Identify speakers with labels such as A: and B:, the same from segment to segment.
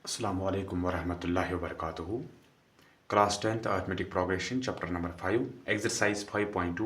A: Assalamu alaikum wa rahmatullahi wa barakatuhu. Class 10th Arithmetic Progression Chapter number 5 Exercise 5.2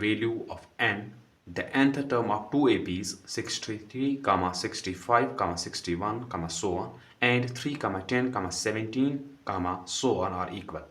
A: value of n the nth term of two APs 63, 65, 61, so on and 3, 10, 17, so on are equal.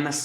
A: n's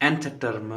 A: nth term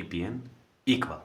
A: AP'n equal.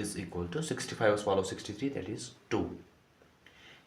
A: is equal to 65 follow 63 that is 2.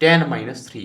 A: 10 minus 3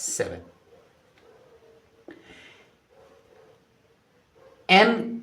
A: 7. n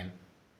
A: n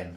A: an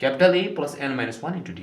A: capital A plus n minus 1 into D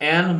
A: n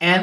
A: n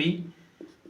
A: 3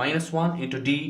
A: minus 1 into D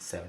A: 7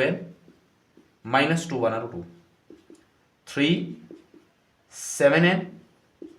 A: 2n minus 2 1 2 3 7n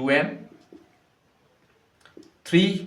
A: 2n 3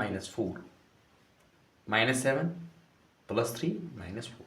A: minus 4 minus 7 plus 3 minus 4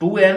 A: 2n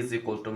A: is equal to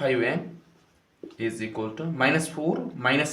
A: 5n is equal to minus 4 minus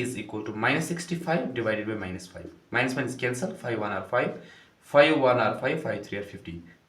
A: is equal to minus 65 divided by minus 5 minus minus cancel 5 1 are 5 5 1 are 5 5 3 are 15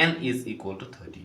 A: n is equal to 13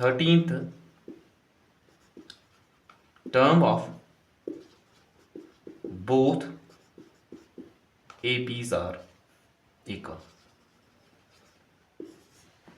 A: 13th term of both APs are equal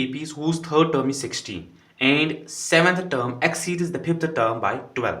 A: APs whose third term is 16 and seventh term exceeds the fifth term by 12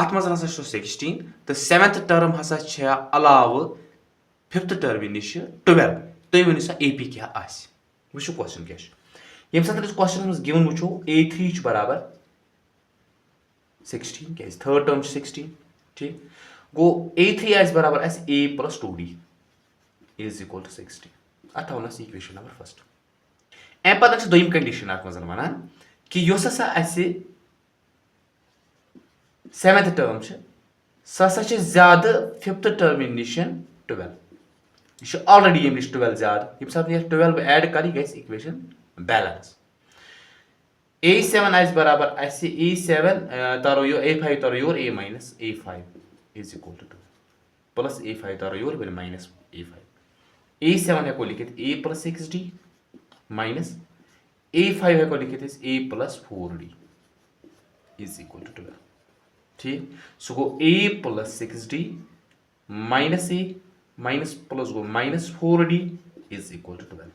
A: अत मज हसा 16 तो 7th term हसा अलाव 5th term नश 12 तुम one सा A P क्या वो क्वेश्चन क्या ये क्वेश्चन मज गिवन वो A3 बराबर 16 क्या 3rd टर्म 16 ठीक गो A3 बराबर A + 2D is equal to 60 अत इक्वेशन नंबर 1 अम पे दोम कंडीशन अत मज वन कि 7th टर्म सह ज्यादा 5th टर्म नश 12 यह ऑलरेडी ये 12 ज्यादा ये सात 12 ऐड कर इक्वेशन बैलेंस A7 बराबर A7 taro yo A5 taro your A minus A5 is equal to 2 plus A5 taro your minus A5 A7 हेको लिखित A plus 6D minus A5 हेको लिखित A plus 4D is equal to 12 ठीक सो गो A plus 6D minus A minus plus go minus 4D is equal to 12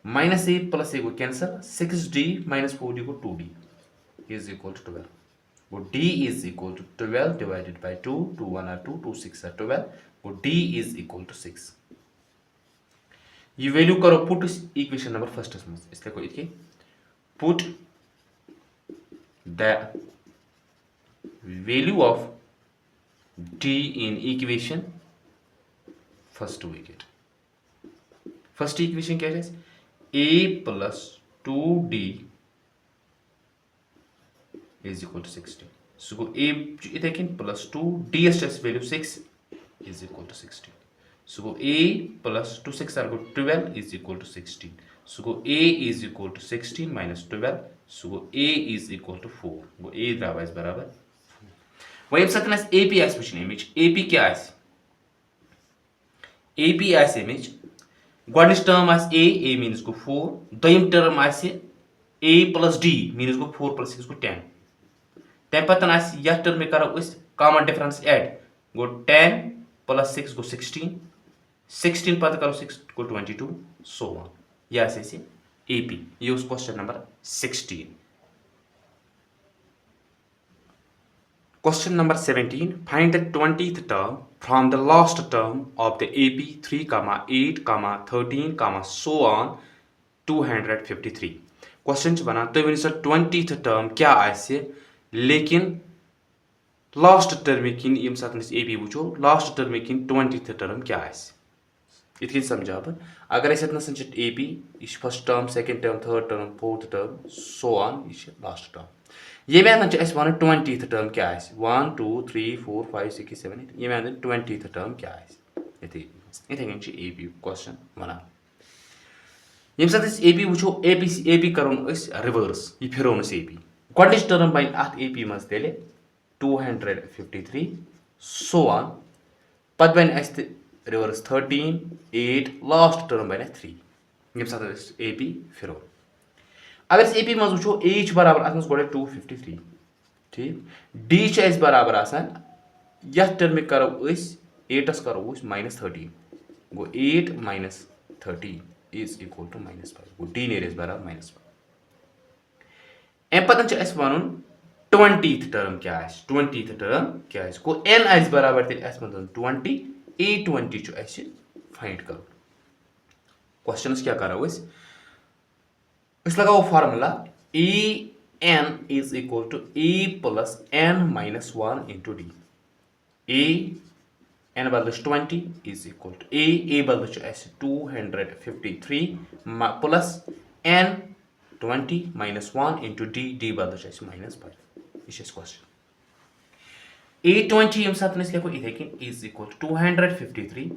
A: minus A plus A go cancel 6D minus 4D go 2D is equal to 12 go D is equal to 12 divided by 2 2 1 are 2 2 6 are 12 go D is equal to 6 ये value करो put equation number first में इसलिए को इतके put the value of D in equation first we get first equation क्या है A plus 2D is equal to 60 so go A plus 2 D is value 6 is equal to 60 so go A plus 2 6 are go 12 is equal to 16 so go A is equal to 16 minus 12 so go A is equal to 4 go A is बराबर वही साथ AP image AP क्या है AP image गोडनिच term A means go 4 दोयम term A plus D means go 4 plus 6 go 10 तम पतन यह टर्म में करो कॉमन डिफरेंस ऐड गो 10 plus 6 go 16 16 पत करो 6 go 22 so on यह से AP ये question number 16 Question number 17. Find the 20th term from the last term of the AP 3, 8, 13, so on 253. Question बना तो वन 20th term क्या आसे लेकिन लास्ट टर्म किन यम साथ AP वो लास्ट टर्म किन 20th term क्या आसे इतनी समझा बन अगर ऐसे इतना संचित AP इस first term second term third term fourth term so on इस लास्ट टर्म ये मैं 20th टर्म क्या है 1 2 3 4 5 6 7 8 ये मैं 20th टर्म क्या है इथे AP क्वेश्चन बना ये साथ AP वो AP करोन रिवर्स ये फिरोन AP गोडनिच टर्म बाय अत AP मस तेले 253 सो ऑन पद बन रिवर्स 13 8 लास्ट टर्म बन 3 ये साथ AP फिरोन अगर AP मज वो A बराबर अत मज गोडे 253 ठीक D बराबर आसान यह टर्म करो 8 करो -13 गो 8 minus 13 is equal to -5 go D Nereis बराबर -5 एम पतन वन 20th टर्म क्या है 20th टर्म क्या है गो N बराबर तेल 20 A20 फाइंड करो क्वेश्चन क्या करो इस लगाओ formula EN is equal to A plus N minus 1 into D. N बदल 20 is equal to A बदल 253 plus N 20 minus 1 into D बदल minus 5. This is question. A20 यम साथ में लिखो इधर कि is equal to 253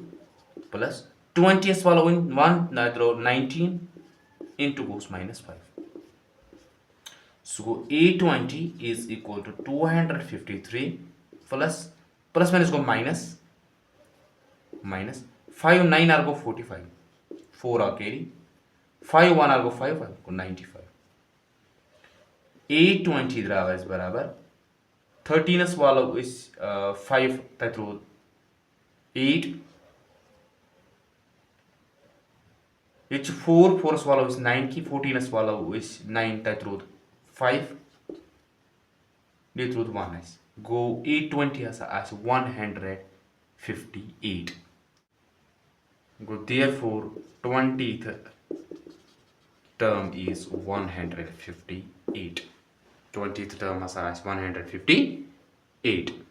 A: plus 20 is following 19 into goes -5. So A20 is equal to 253 plus minus go minus 5 9 are go 45 4 are carry 5 1 are go 5 go 95 A20 is बराबर 13 is वाला is 5 that 8 H 4 swallow is 9 की 14 swallow is 9 that root 5 the root 1 is गो 820 हसा आस 158 गो therefore 20th term is 158 20th term हसा आस 158